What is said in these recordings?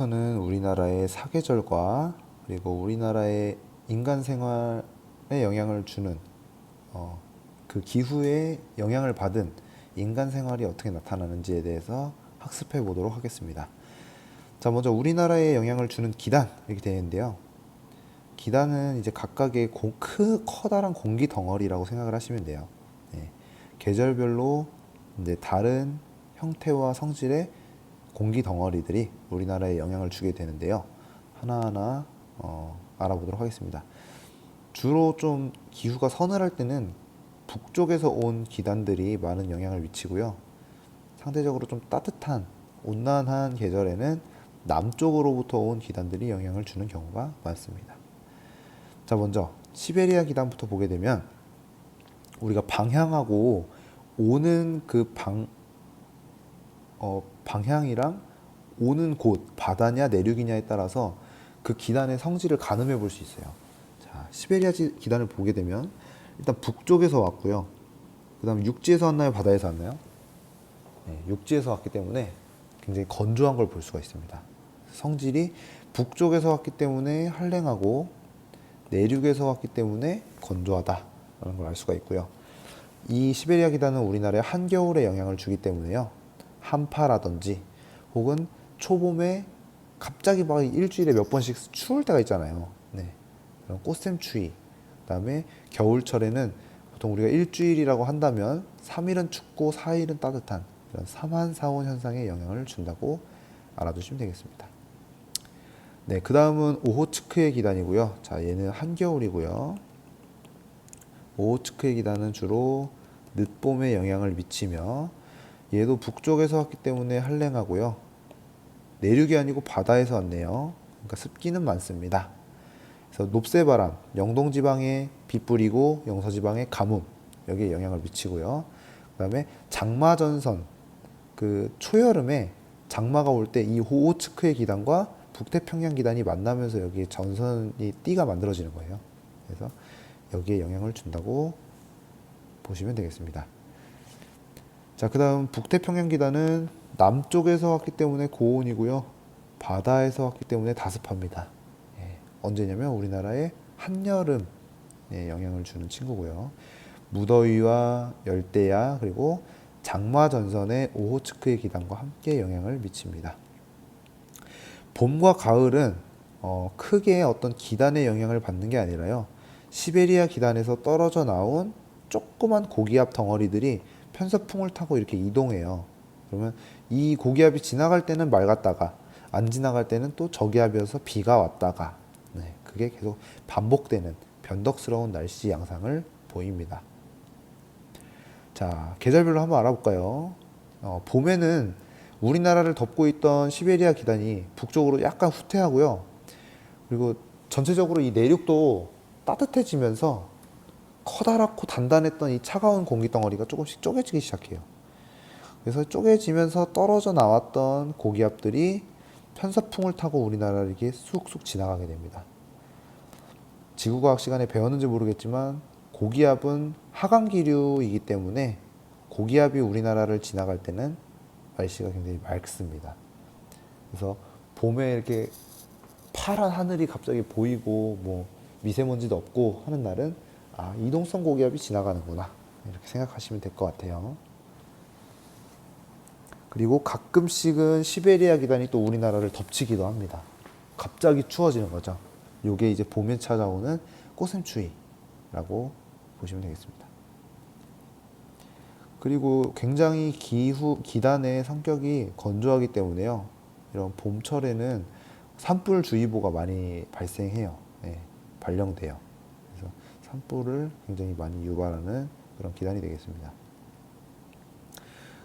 이제부터는 우리나라의 사계절과 그리고 우리나라의 인간 생활에 영향을 주는 그 기후에 영향을 받은 인간 생활이 어떻게 나타나는지에 대해서 학습해 보도록 하겠습니다. 자, 먼저 우리나라에 영향을 주는 기단 이렇게 되어 있는데요. 기단은 이제 각각의 커다란 공기 덩어리라고 생각을 하시면 돼요. 예, 계절별로 이제 다른 형태와 성질의 공기 덩어리들이 우리나라에 영향을 주게 되는데요. 하나하나 알아보도록 하겠습니다. 주로 좀 기후가 서늘할 때는 북쪽에서 온 기단들이 많은 영향을 미치고요. 상대적으로 좀 따뜻한 온난한 계절에는 남쪽으로부터 온 기단들이 영향을 주는 경우가 많습니다. 자, 먼저 시베리아 기단부터 보게 되면 우리가 방향하고 오는 방향이랑 오는 곳, 바다냐 내륙이냐에 따라서 그 기단의 성질을 가늠해 볼 수 있어요. 자, 시베리아 기단을 보게 되면 일단 북쪽에서 왔고요. 그 다음 육지에서 왔나요? 바다에서 왔나요? 네, 육지에서 왔기 때문에 굉장히 건조한 걸 볼 수가 있습니다. 성질이 북쪽에서 왔기 때문에 한랭하고 내륙에서 왔기 때문에 건조하다라는 걸 알 수가 있고요. 이 시베리아 기단은 우리나라에 한겨울에 영향을 주기 때문에요. 한파라든지 혹은 초봄에 갑자기 막 일주일에 몇 번씩 추울 때가 있잖아요. 네. 그런 꽃샘추위. 그다음에 겨울철에는 보통 우리가 일주일이라고 한다면 3일은 춥고 4일은 따뜻한 그런 삼한사온 현상에 영향을 준다고 알아두시면 되겠습니다. 네, 그 다음은 오호츠크의 기단이고요. 자, 얘는 한겨울이고요. 오호츠크의 기단은 주로 늦봄에 영향을 미치며 얘도 북쪽에서 왔기 때문에 한랭하고요. 내륙이 아니고 바다에서 왔네요. 그러니까 습기는 많습니다. 그래서 높새바람, 영동지방에 비 뿌리고 영서지방에 가뭄 여기에 영향을 미치고요. 그 다음에 장마전선, 그 초여름에 장마가 올 때 이 오호츠크의 기단과 북태평양 기단이 만나면서 여기에 전선이 띠가 만들어지는 거예요. 그래서 여기에 영향을 준다고 보시면 되겠습니다. 자, 그 다음 북태평양 기단은 남쪽에서 왔기 때문에 고온이고요. 바다에서 왔기 때문에 다습합니다. 예, 언제냐면 우리나라의 한여름에 영향을 주는 친구고요. 무더위와 열대야 그리고 장마 전선의 오호츠크의 기단과 함께 영향을 미칩니다. 봄과 가을은 크게 어떤 기단의 영향을 받는 게 아니라요. 시베리아 기단에서 떨어져 나온 조그만 고기압 덩어리들이 편서풍을 타고 이렇게 이동해요. 그러면 이 고기압이 지나갈 때는 맑았다가 안 지나갈 때는 또 저기압이어서 비가 왔다가 네, 그게 계속 반복되는 변덕스러운 날씨 양상을 보입니다. 자, 계절별로 한번 알아볼까요? 봄에는 우리나라를 덮고 있던 시베리아 기단이 북쪽으로 약간 후퇴하고요. 그리고 전체적으로 이 내륙도 따뜻해지면서 커다랗고 단단했던 이 차가운 공기 덩어리가 조금씩 쪼개지기 시작해요. 그래서 쪼개지면서 떨어져 나왔던 고기압들이 편서풍을 타고 우리나라를 이렇게 쑥쑥 지나가게 됩니다. 지구과학 시간에 배웠는지 모르겠지만 고기압은 하강기류이기 때문에 고기압이 우리나라를 지나갈 때는 날씨가 굉장히 맑습니다. 그래서 봄에 이렇게 파란 하늘이 갑자기 보이고 뭐 미세먼지도 없고 하는 날은 아, 이동성 고기압이 지나가는구나 이렇게 생각하시면 될 것 같아요. 그리고 가끔씩은 시베리아 기단이 또 우리나라를 덮치기도 합니다. 갑자기 추워지는 거죠. 이게 이제 봄에 찾아오는 꽃샘추위라고 보시면 되겠습니다. 그리고 굉장히 기단의 성격이 건조하기 때문에요. 이런 봄철에는 산불주의보가 많이 발생해요. 네, 발령돼요. 그래서 산불을 굉장히 많이 유발하는 그런 기단이 되겠습니다.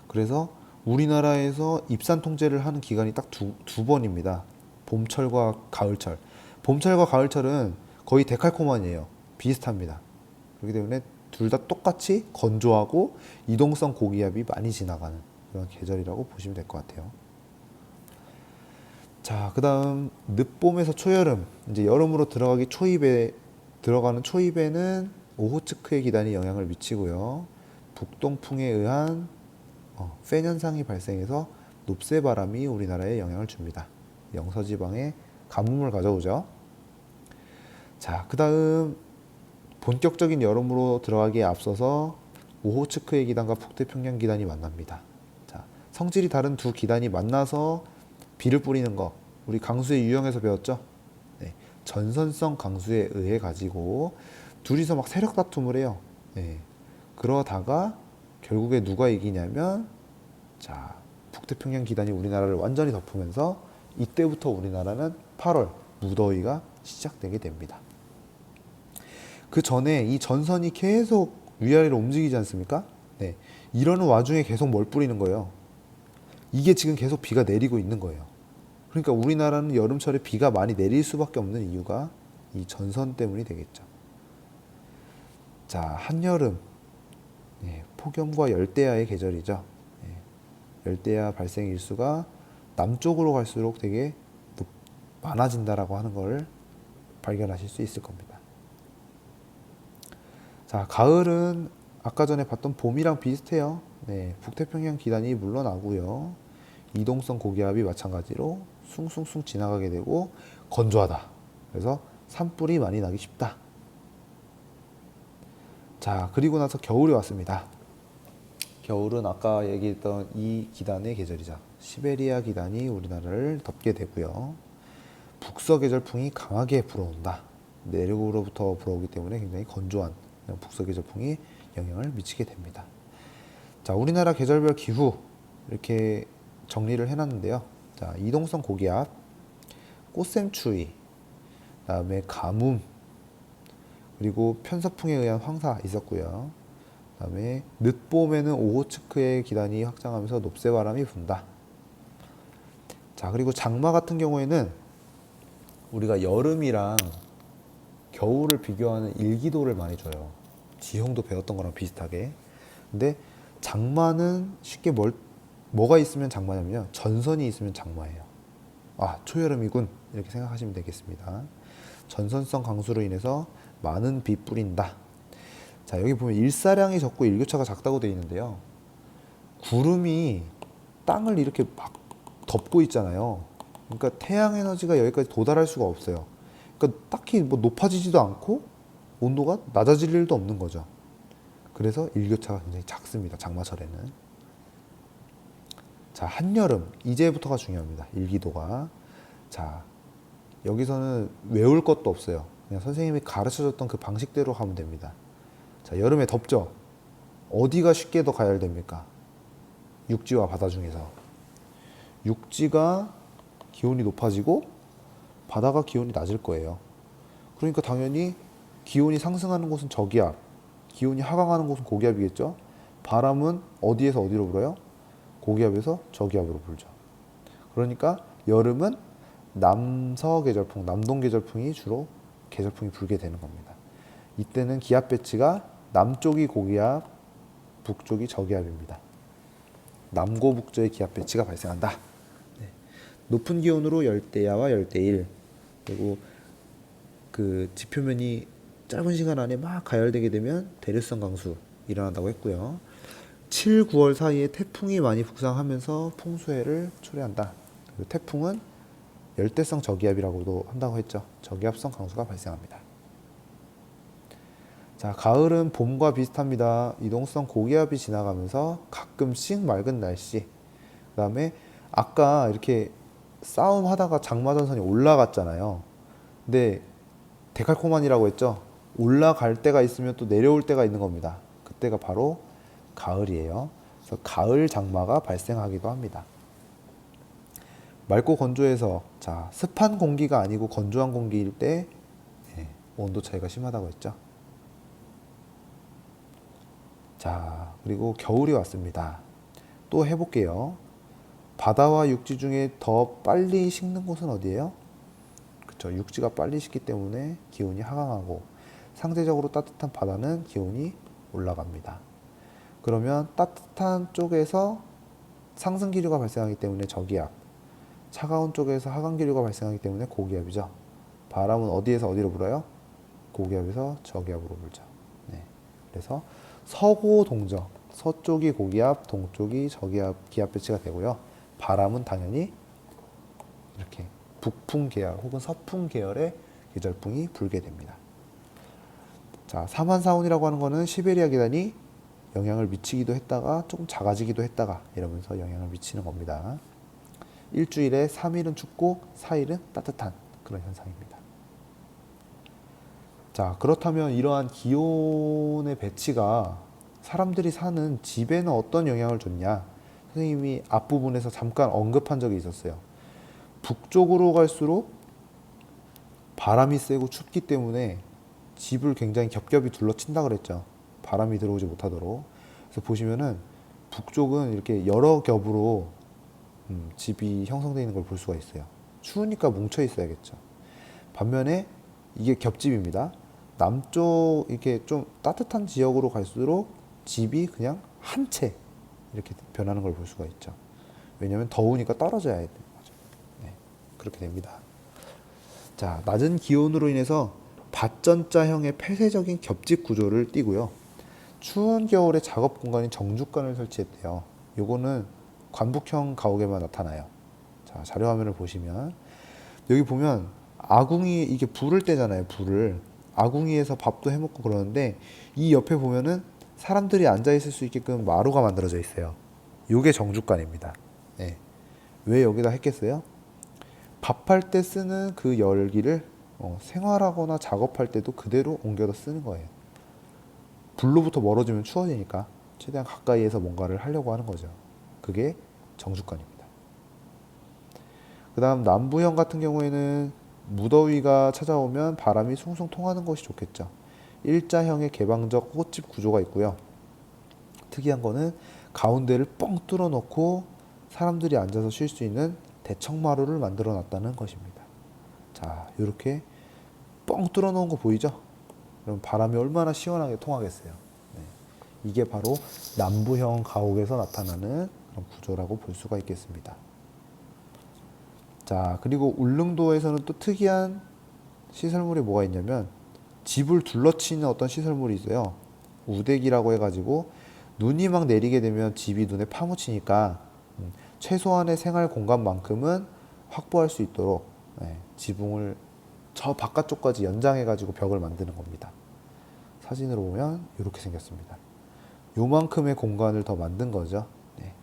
그래서 우리나라에서 입산 통제를 하는 기간이 딱 두 번입니다. 봄철과 가을철. 봄철과 가을철은 거의 데칼코마니에요. 비슷합니다. 그렇기 때문에 둘 다 똑같이 건조하고 이동성 고기압이 많이 지나가는 그런 계절이라고 보시면 될 것 같아요. 자, 그 다음 늦봄에서 초여름, 이제 여름으로 들어가는 초입에는 오호츠크의 기단이 영향을 미치고요. 북동풍에 의한 팬 현상이 발생해서 높새바람이 우리나라에 영향을 줍니다. 영서지방에 가뭄을 가져오죠. 자, 그 다음 본격적인 여름으로 들어가기에 앞서서 오호츠크의 기단과 북태평양 기단이 만납니다. 자, 성질이 다른 두 기단이 만나서 비를 뿌리는 거 우리 강수의 유형에서 배웠죠. 네, 전선성 강수에 의해 가지고 둘이서 막 세력 다툼을 해요. 네, 그러다가 결국에 누가 이기냐면 자, 북태평양 기단이 우리나라를 완전히 덮으면서 이때부터 우리나라는 8월 무더위가 시작되게 됩니다. 그 전에 이 전선이 계속 위아래로 움직이지 않습니까? 네, 이러는 와중에 계속 뭘 뿌리는 거예요. 이게 지금 계속 비가 내리고 있는 거예요. 그러니까 우리나라는 여름철에 비가 많이 내릴 수밖에 없는 이유가 이 전선 때문이 되겠죠. 자, 한여름, 네, 폭염과 열대야의 계절이죠. 네, 열대야 발생 일수가 남쪽으로 갈수록 되게 많아진다라고 하는 걸 발견하실 수 있을 겁니다. 자, 가을은 아까 전에 봤던 봄이랑 비슷해요. 네, 북태평양 기단이 물러나고요. 이동성 고기압이 마찬가지로 숭숭숭 지나가게 되고 건조하다. 그래서 산불이 많이 나기 쉽다. 자, 그리고 나서 겨울이 왔습니다. 겨울은 아까 얘기했던 이 기단의 계절이죠. 시베리아 기단이 우리나라를 덮게 되고요. 북서계절풍이 강하게 불어온다. 내륙으로부터 불어오기 때문에 굉장히 건조한 북서계절풍이 영향을 미치게 됩니다. 자, 우리나라 계절별 기후 이렇게 정리를 해놨는데요. 자, 이동성 고기압, 꽃샘추위, 그다음에 가뭄, 그리고 편서풍에 의한 황사 있었고요. 그다음에 늦봄에는 오호츠크의 기단이 확장하면서 높새바람이 분다. 자, 그리고 장마 같은 경우에는 우리가 여름이랑 겨울을 비교하는 일기도를 많이 줘요. 지형도 배웠던 거랑 비슷하게. 근데 장마는 쉽게 뭐가 있으면 장마냐면요. 전선이 있으면 장마예요. 아, 초여름이군. 이렇게 생각하시면 되겠습니다. 전선성 강수로 인해서 많은 비 뿌린다. 자, 여기 보면 일사량이 적고 일교차가 작다고 되어 있는데요. 구름이 땅을 이렇게 막 덮고 있잖아요. 그러니까 태양 에너지가 여기까지 도달할 수가 없어요. 그러니까 딱히 뭐 높아지지도 않고 온도가 낮아질 일도 없는 거죠. 그래서 일교차가 굉장히 작습니다. 장마철에는. 자, 한여름. 이제부터가 중요합니다. 일기도가. 자, 여기서는 외울 것도 없어요. 그냥 선생님이 가르쳐줬던 그 방식대로 하면 됩니다. 자, 여름에 덥죠? 어디가 쉽게 더 가열됩니까? 육지와 바다 중에서. 육지가 기온이 높아지고 바다가 기온이 낮을 거예요. 그러니까 당연히 기온이 상승하는 곳은 저기압, 기온이 하강하는 곳은 고기압이겠죠? 바람은 어디에서 어디로 불어요? 고기압에서 저기압으로 불죠. 그러니까 여름은 남서계절풍, 남동계절풍이 주로 계절풍이 불게 되는 겁니다. 이때는 기압 배치가 남쪽이 고기압, 북쪽이 저기압입니다. 남고북저의 기압 배치가 발생한다. 네. 높은 기온으로 열대야와 열대일, 그리고 그 지표면이 짧은 시간 안에 막 가열되게 되면 대류성 강수 일어난다고 했고요. 7, 9월 사이에 태풍이 많이 북상하면서 풍수해를 초래한다. 그리고 태풍은 열대성 저기압이라고도 한다고 했죠. 저기압성 강수가 발생합니다. 자, 가을은 봄과 비슷합니다. 이동성 고기압이 지나가면서 가끔씩 맑은 날씨. 그 다음에 아까 이렇게 싸움하다가 장마전선이 올라갔잖아요. 근데 데칼코마니라고 했죠. 올라갈 때가 있으면 또 내려올 때가 있는 겁니다. 그때가 바로 가을이에요. 그래서 가을 장마가 발생하기도 합니다. 맑고 건조해서 자, 습한 공기가 아니고 건조한 공기일 때 온도 차이가 심하다고 했죠. 자, 그리고 겨울이 왔습니다. 또 해볼게요. 바다와 육지 중에 더 빨리 식는 곳은 어디예요? 그쵸, 육지가 빨리 식기 때문에 기온이 하강하고 상대적으로 따뜻한 바다는 기온이 올라갑니다. 그러면 따뜻한 쪽에서 상승 기류가 발생하기 때문에 저기압, 차가운 쪽에서 하강 기류가 발생하기 때문에 고기압이죠. 바람은 어디에서 어디로 불어요? 고기압에서 저기압으로 불죠. 네. 그래서 서고 동적, 서쪽이 고기압, 동쪽이 저기압, 기압 배치가 되고요. 바람은 당연히 이렇게 북풍 계열 혹은 서풍 계열의 계절풍이 불게 됩니다. 자, 사만사온이라고 하는 거는 시베리아 기단이 영향을 미치기도 했다가 조금 작아지기도 했다가 이러면서 영향을 미치는 겁니다. 일주일에 3일은 춥고 4일은 따뜻한 그런 현상입니다. 자, 그렇다면 이러한 기온의 배치가 사람들이 사는 집에는 어떤 영향을 줬냐? 선생님이 앞부분에서 잠깐 언급한 적이 있었어요. 북쪽으로 갈수록 바람이 세고 춥기 때문에 집을 굉장히 겹겹이 둘러친다 그랬죠. 바람이 들어오지 못하도록. 그래서 보시면은 북쪽은 이렇게 여러 겹으로 집이 형성되어 있는 걸 볼 수가 있어요. 추우니까 뭉쳐 있어야겠죠. 반면에 이게 겹집입니다. 남쪽 이렇게 좀 따뜻한 지역으로 갈수록 집이 그냥 한 채 이렇게 변하는 걸 볼 수가 있죠. 왜냐하면 더우니까 떨어져야 되는 거죠. 네, 그렇게 됩니다. 자, 낮은 기온으로 인해서 밭전자형의 폐쇄적인 겹집 구조를 띠고요. 추운 겨울에 작업 공간인 정죽관을 설치했대요. 요거는 관북형 가옥에만 나타나요. 자, 자료 화면을 보시면 여기 보면 아궁이 이게 불을 떼잖아요. 불을 아궁이에서 밥도 해 먹고 그러는데 이 옆에 보면은 사람들이 앉아 있을 수 있게끔 마루가 만들어져 있어요. 요게 정죽관입니다. 네. 왜 여기다 했겠어요? 밥할 때 쓰는 그 열기를 생활하거나 작업할 때도 그대로 옮겨다 쓰는 거예요. 불로부터 멀어지면 추워지니까 최대한 가까이에서 뭔가를 하려고 하는 거죠. 그게 정죽관입니다. 그 다음 남부형 같은 경우에는 무더위가 찾아오면 바람이 숭숭 통하는 것이 좋겠죠. 일자형의 개방적 호집 구조가 있고요. 특이한 거는 가운데를 뻥 뚫어 놓고 사람들이 앉아서 쉴 수 있는 대청마루를 만들어 놨다는 것입니다. 자, 이렇게 뻥 뚫어 놓은 거 보이죠? 그럼 바람이 얼마나 시원하게 통하겠어요. 네. 이게 바로 남부형 가옥에서 나타나는 그런 구조라고 볼 수가 있겠습니다. 자, 그리고 울릉도에서는 또 특이한 시설물이 뭐가 있냐면 집을 둘러치는 어떤 시설물이 있어요. 우대기라고 해가지고 눈이 막 내리게 되면 집이 눈에 파묻히니까 최소한의 생활 공간만큼은 확보할 수 있도록 지붕을 저 바깥쪽까지 연장해가지고 벽을 만드는 겁니다. 사진으로 보면 이렇게 생겼습니다. 요만큼의 공간을 더 만든 거죠. 네.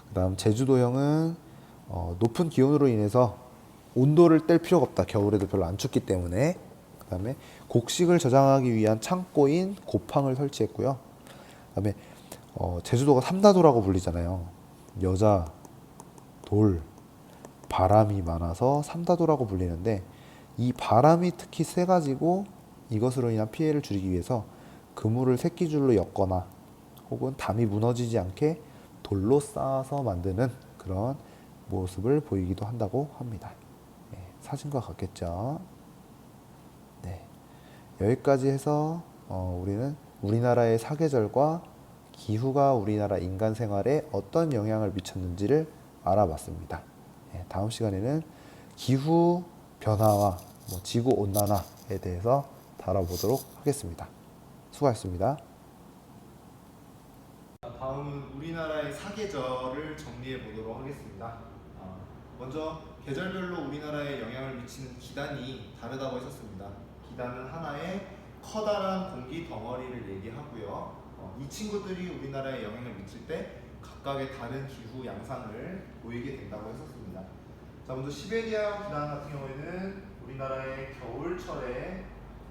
그 다음 제주도형은 높은 기온으로 인해서 온도를 뗄 필요가 없다. 겨울에도 별로 안 춥기 때문에. 그 다음에 곡식을 저장하기 위한 창고인 고팡을 설치했고요. 그 다음에 제주도가 삼다도라고 불리잖아요. 여자, 돌, 바람이 많아서 삼다도라고 불리는데 이 바람이 특히 세가지고 이것으로 인한 피해를 줄이기 위해서 그물을 새끼줄로 엮거나 혹은 담이 무너지지 않게 돌로 쌓아서 만드는 그런 모습을 보이기도 한다고 합니다. 네, 사진과 같겠죠. 네, 여기까지 해서 우리는 우리나라의 사계절과 기후가 우리나라 인간 생활에 어떤 영향을 미쳤는지를 알아봤습니다. 네, 다음 시간에는 기후 변화와 지구 온난화에 대해서 다뤄보도록 하겠습니다. 수고하셨습니다. 다음은 우리나라의 사계절을 정리해 보도록 하겠습니다. 먼저 계절별로 우리나라에 영향을 미치는 기단이 다르다고 했었습니다. 기단은 하나의 커다란 공기 덩어리를 얘기하고요. 이 친구들이 우리나라에 영향을 미칠 때 각각의 다른 기후 양상을 보이게 된다고 했었습니다. 자, 먼저 시베리아 기단 같은 경우에는 우리나라의 겨울철에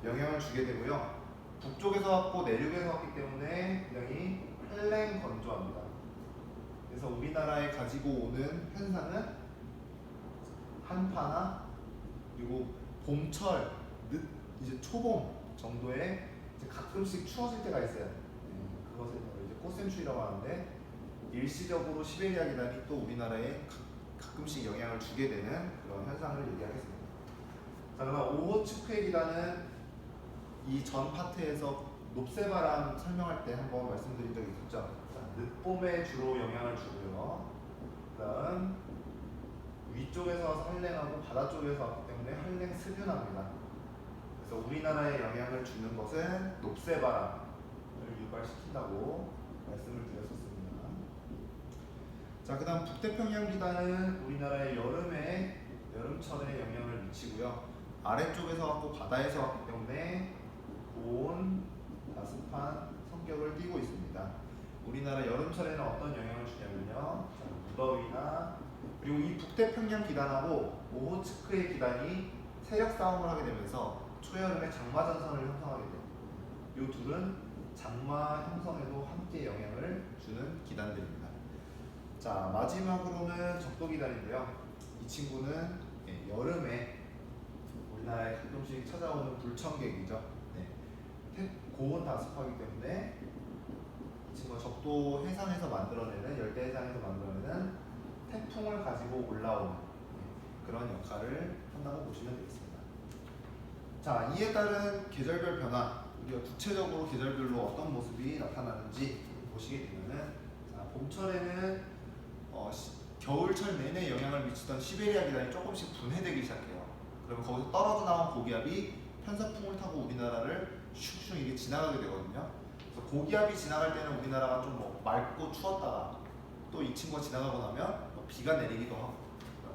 영향을 주게 되고요. 북쪽에서 왔고 내륙에서 왔기 때문에 굉장히 한랭 건조합니다. 그래서 우리나라에 가지고 오는 현상은 한파나 그리고 봄철, 늦 이제 초봄 정도에 이제 가끔씩 추워질 때가 있어요. 그것을 이제 꽃샘추위라고 하는데 일시적으로 시베리아 기단이 또 우리나라에 가끔씩 영향을 주게 되는 그런 현상을 얘기하겠습니다. 자, 그럼 오호츠크의 기단은 이 전 파트에서 높새바람 설명할 때 한번 말씀드린 적이 있었죠. 자, 늦봄에 주로 영향을 주고요. 그다음 위쪽에서 와서 한랭하고 바다 쪽에서 왔기 때문에 한랭 스균합니다. 그래서 우리나라에 영향을 주는 것은 높새바람을 유발시킨다고 말씀을 드렸었습니다. 자, 그다음 북태평양 기단은 우리나라의 여름철에 영향을 미치고요. 아래쪽에서 왔고 바다에서 왔기 때문에 고온, 다습한 성격을 띠고 있습니다. 우리나라 여름철에는 어떤 영향을 주냐면요. 자, 무더위나 그리고 이 북태평양 기단하고 오호츠크의 기단이 세력 싸움을 하게 되면서 초여름에 장마 전선을 형성하게 돼요. 이 둘은 장마 형성에도 함께 영향을 주는 기단들입니다. 자, 마지막으로는 적도기단인데요. 이 친구는 여름에 우리나라에 가끔씩 찾아오는 불청객이죠. 고온 다습하기 때문에 이 친구가 적도 해상에서 만들어내는 열대 해상에서 만들어내는 태풍을 가지고 올라오는 그런 역할을 한다고 보시면 되겠습니다. 자, 이에 따른 계절별 변화, 우리가 구체적으로 계절별로 어떤 모습이 나타나는지 보시게 되면은, 자, 봄철에는 겨울철 내내 영향을 미치던 시베리아 기단이 조금씩 분해되기 시작해요. 그러면 거기서 떨어져 나온 고기압이 편서풍을 타고 우리나라를 슉슉 이게 지나가게 되거든요. 그래서 고기압이 지나갈 때는 우리나라가 좀 맑고 추웠다가 또 이 친구가 지나가고 나면 비가 내리기도 하고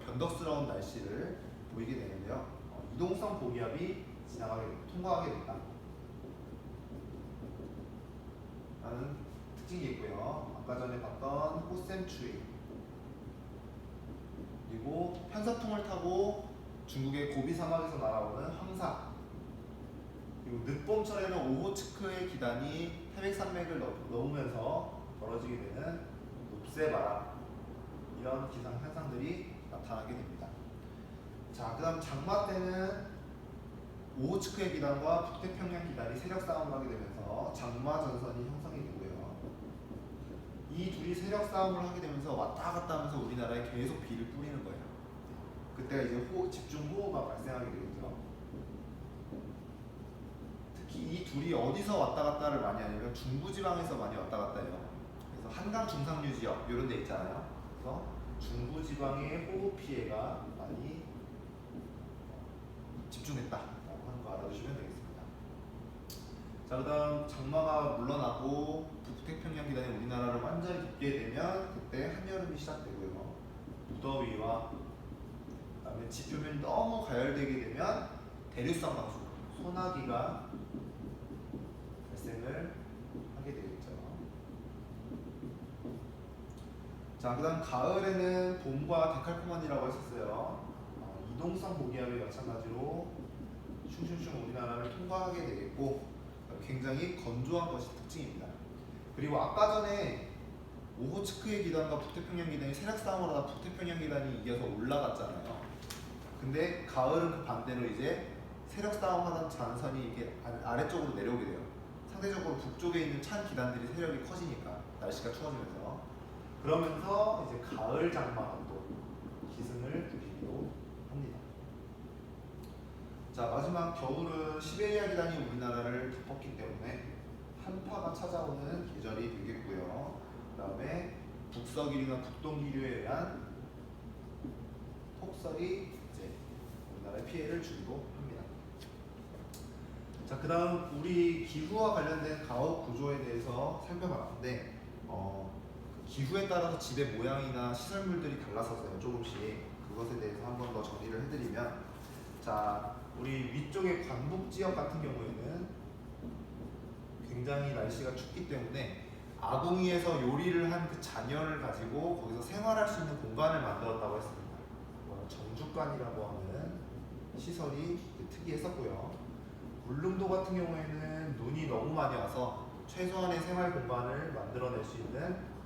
변덕스러운 날씨를 보이게 되는데요. 이동성 고기압이 통과하게 된다 라는 특징이 있고요. 아까 전에 봤던 호셈추위, 그리고 편서풍을 타고 중국의 고비 사막에서 날아오는 황사, 그리고 늦봄철에는 오호츠크의 기단이 태백산맥을 넘으면서 벌어지게 되는 녹새바람, 이런 기상 현상들이 나타나게 됩니다. 자, 그 다음 장마 때는 오호츠크의 기단과 북태평양 기단이 세력 싸움을 하게 되면서 장마 전선이 형성이 되고요. 이 둘이 세력 싸움을 하게 되면서 왔다 갔다 하면서 우리나라에 계속 비를 뿌리는 거예요. 그때가 이제 집중 호우가 발생하게 되겠죠. 특히 이 둘이 어디서 왔다 갔다를 많이 하냐면 중부지방에서 많이 왔다 갔다 해요. 그래서 한강 중상류 지역 이런 데 있잖아요. 그래서 중부지방의 호우 피해가 많이 집중했다라고 하는 거 알아두시면 되겠습니다. 자, 그 다음 장마가 물러나고 북태평양 기단이 우리나라를 완전히 덮게 되면 그때 한여름이 시작되고요. 무더위와 그다음에 지표면이 너무 가열되게 되면 대류성 강수, 소나기가 발생을 하게 되겠죠. 자, 그 다음 가을에는 봄과 데칼코마니라고 했었어요. 이동성 고기압이 마찬가지로 슝슝슝 우리나라를 통과하게 되겠고 굉장히 건조한 것이 특징입니다. 그리고 아까 전에 오호츠크의 기단과 북태평양 기단이 세력 싸움을 하다 북태평양 기단이 이겨서 올라갔잖아요. 근데 가을은 그 반대로 이제 세력 싸움하던 잔선이 이렇게 아래쪽으로 내려오게 돼요. 상대적으로 북쪽에 있는 찬 기단들이 세력이 커지니까 날씨가 추워지면서, 그러면서 이제 가을 장마가 또 기승을 부리기도 합니다. 자, 마지막 겨울은 시베리아 기단이 우리나라를 덮었기 때문에 한파가 찾아오는 계절이 되겠고요. 그 다음에 북서기류나 북동기류에 의한 폭설이 이제 우리나라에 피해를 주기도 합니다. 자, 그 다음 우리 기후와 관련된 가옥 구조에 대해서 살펴봤는데 기후에 따라서 집의 모양이나 시설물들이 달라서요. 조금씩 그것에 대해서 한 번 더 정리를 해드리면, 자, 우리 위쪽의 광북 지역 같은 경우에는 굉장히 날씨가 춥기 때문에 아궁이에서 요리를 한 그 잔열을 가지고 거기서 생활할 수 있는 공간을 만들었다고 했습니다. 정주관이라고 하는 시설이 특이했었고요. 울릉도 같은 경우에는 눈이 너무 많이 와서 최소한의 생활 공간을 만들어낼 수 있는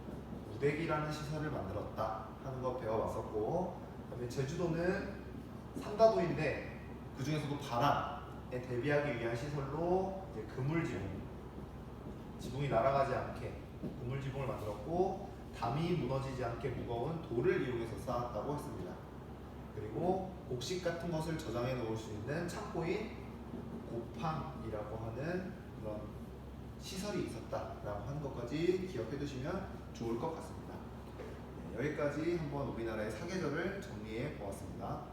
우대기라는 시설을 만들었다 하는 거 배워봤었고, 그다음에 제주도는 삼다도인데 그 중에서도 바람에 대비하기 위한 시설로 이제 그물지붕, 지붕이 날아가지 않게 그물지붕을 만들었고, 담이 무너지지 않게 무거운 돌을 이용해서 쌓았다고 했습니다. 그리고 곡식 같은 것을 저장해 놓을 수 있는 창고인 고팡이라고 하는 그런 시설이 있었다라고 하는 것까지 기억해 두시면 좋을 것 같습니다. 여기까지 한번 우리나라의 사계절을 정리해 보았습니다.